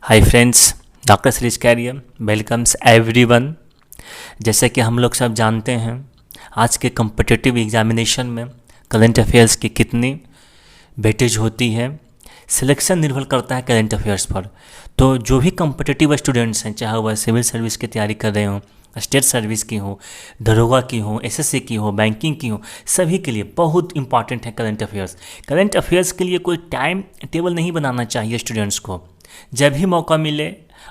हाय friends, doctor Shree's career welcomes everyone. जैसे कि हम लोग सब जानते हैं, आज के कम्पिटिटिव एग्जामिनेशन में करंट अफेयर्स की कितनी वेटेज होती है, सिलेक्शन निर्भर करता है करंट अफेयर्स पर। तो जो भी कम्पिटिटिव स्टूडेंट्स हैं, चाहे वह सिविल सर्विस की तैयारी कर रहे हों, स्टेट सर्विस की हो, दरोगा की हो, एसएससी की हो, बैंकिंग की हो, सभी के लिए बहुत इंपॉर्टेंट है करंट अफेयर्स। करंट अफेयर्स के लिए कोई टाइम टेबल नहीं बनाना चाहिए स्टूडेंट्स को। जब भी मौका मिले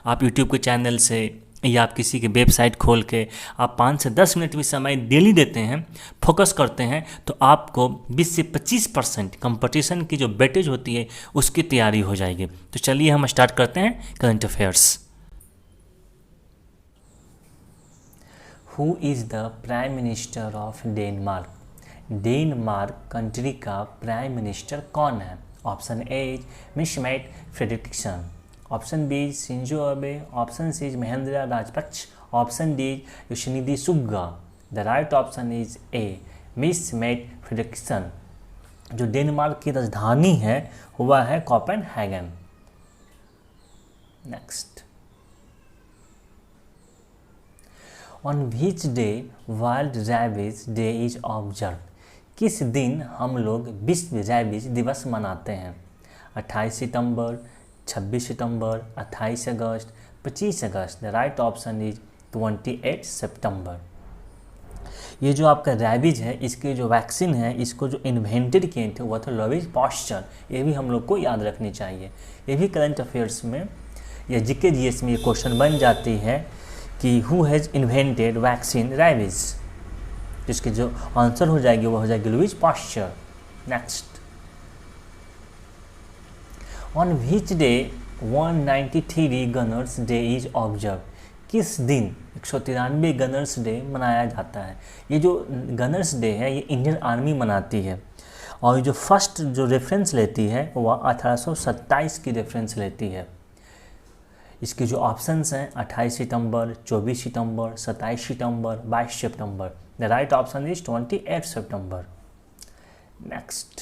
आप यूट्यूब के चैनल से या आप किसी की वेबसाइट खोल के आप 5 से 10 मिनट भी समय डेली देते हैं, फोकस करते हैं, तो आपको 20 से 25% कंपटीशन की जो वेटेज होती है उसकी तैयारी हो जाएगी। तो चलिए हम स्टार्ट करते हैं current affairs. Who is the prime minister of Denmark? Denmark country का प्राइम मिनिस्टर कौन है? Option A is Mette Frederiksen, option B is Shinzo Abe, option C is Mahendra Rajapaksa, option D is Yoshihide Suga. The right option is A Mette Frederiksen. जो डेनमार्क की राजधानी है वह है Copenhagen. Next, on which day world rabies day is observe? किस दिन हम लोग विश्व रैबिज दिवस मनाते हैं? 28 सितंबर, 26 सितंबर, 28 अगस्त, 25 अगस्त। द राइट ऑप्शन इज 28 सितंबर। ये जो आपका रैबिज है, इसके जो वैक्सीन है, इसको जो इन्वेंटेड किए थे वह था लुईस पास्चर। ये भी हम लोग को याद रखनी चाहिए। ये भी करंट अफेयर्स में या जीके जीएस में ये क्वेश्चन बन जाती है कि who has invented vaccine rabies, जिसकी जो आंसर हो जाएगी वो हो जाएगी Lewis pasture. Next, on which day 193 Gunners day is observe? किस दिन 193 गनर्स डे मनाया जाता है? ये जो गनर्स डे है ये इंडियन आर्मी मनाती है, और जो फर्स्ट जो रेफरेंस लेती है वह 1827 की रेफरेंस लेती है। इसके जो ऑप्शंस हैं 28 सितंबर, 24 सितंबर, 27 सितंबर, 22 सितंबर। द राइट ऑप्शन इज 28 सितंबर। Next,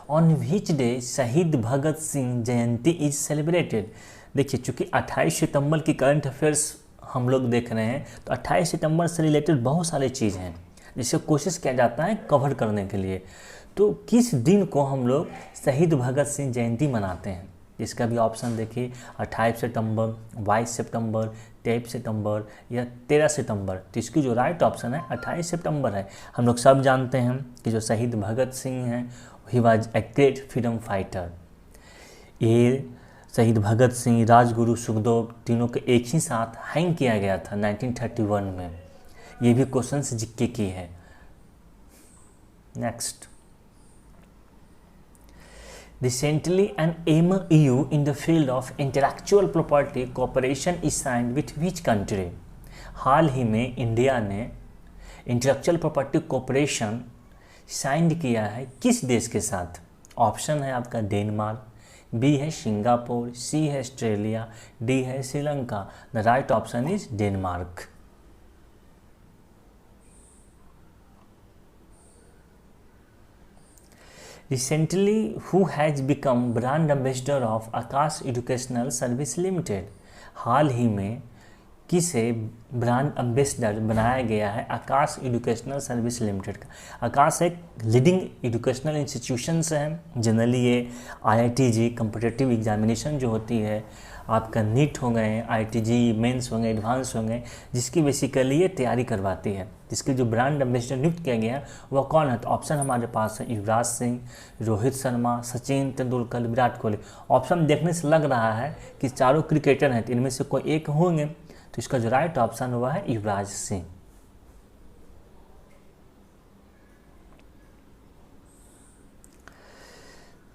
on which day Shaheed Bhagat Singh Jayanti is celebrated? देखिए, चूँकि 28 सितंबर की करंट अफेयर्स हम लोग देख रहे हैं, तो 28 सितंबर से रिलेटेड बहुत सारे चीज़ हैं जिसे कोशिश किया जाता है कवर करने के लिए। तो किस दिन को हम लोग शहीद भगत सिंह जयंती मनाते हैं? इसका भी ऑप्शन देखिए, 28 सितंबर, 22 सितंबर, 23 सितंबर या 13 सितंबर। तो इसकी जो राइट ऑप्शन है 28 सितंबर है। हम लोग सब जानते हैं कि जो शहीद भगत सिंह हैं he was a great freedom fighter. ये शहीद भगत सिंह, राजगुरु, सुखदेव तीनों के एक ही साथ हैंग किया गया था 1931 में। ये भी क्वेश्चन जीके की है। Next, recently an MOU in the field of intellectual property cooperation is signed with which country? हाल ही में इंडिया ने इंटेलेक्चुअल प्रॉपर्टी कोऑपरेशन साइन किया है किस देश के साथ? ऑप्शन है आपका डेनमार्क, बी है सिंगापुर, सी है ऑस्ट्रेलिया, डी है Sri Lanka. The right option is Denmark. Recently, who has become brand ambassador of Aakash educational service limited? हाल ही में किसे ब्रांड एम्बेसडर बनाया गया है आकाश एजुकेशनल सर्विस लिमिटेड का? आकाश एक लीडिंग एजुकेशनल इंस्टीट्यूशंस हैं। जनरली ये IIT-JEE कम्पिटिटिव एग्जामिनेशन जो होती है, आपका नीट हो गए, IIT-JEE मेंस हो गए, एडवांस हो गए, जिसकी बेसिकली ये तैयारी करवाती है। जिसके जो ब्रांड एम्बेसडर नियुक्त किया गया है वह कौन है? तो ऑप्शन हमारे पास है युवराज सिंह, रोहित शर्मा, सचिन तेंदुलकर, विराट कोहली। ऑप्शन देखने से लग रहा है कि चारों क्रिकेटर हैं, तो इनमें से कोई एक होंगे। तो इसका जो राइट ऑप्शन हुआ है Yuvraj Singh.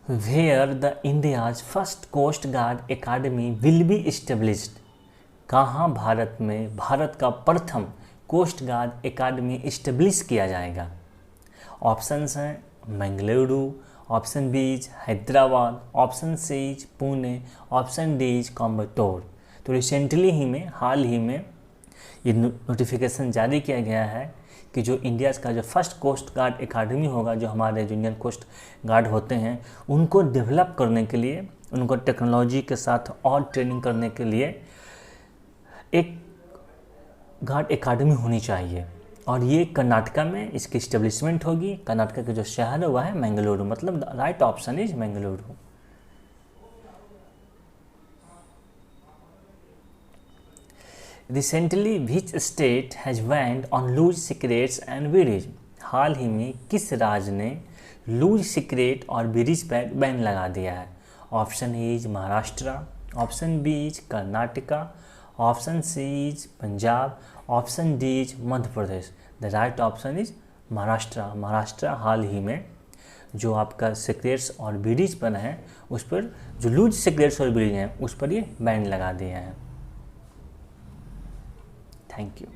Where the India's first coast guard academy will be established? कहाँ भारत में भारत का प्रथम कोस्ट गार्ड एकेडमी इस्टेब्लिश किया जाएगा? ऑप्शंस हैं Mangaluru, option B is Hyderabad, option C is Pune, option D is Coimbatore. तो रिसेंटली ही में, हाल ही में ये नोटिफिकेशन जारी किया गया है कि जो इंडिया का जो फर्स्ट कोस्ट गार्ड एकेडमी होगा, जो हमारे जो इंडियन कोस्ट गार्ड होते हैं उनको डेवलप करने के लिए उनको टेक्नोलॉजी के साथ और ट्रेनिंग करने के लिए एक घाट एकेडमी होनी चाहिए। और ये कर्नाटका में इसकी इस्टेब्लिशमेंट होगी। कर्नाटका का जो शहर है वह है मंगलुरु, मतलब right option is Mangaluru. Recently which state has banned on loose cigarettes and bidis? हाल ही में किस राज्य ने लूज सिगरेट और बीडीज पर बैन लगा दिया है? Option A is Maharashtra, option B is Karnataka, option C is Punjab, option D is Madhya Pradesh. The right option is Maharashtra. Maharashtra हाल ही में जो आपका सिगरेट्स और बीडीज पर है उस पर, जो लूज सिगरेट्स और बीडीज हैं उस पर ये बैन लगा दिया है। Thank you.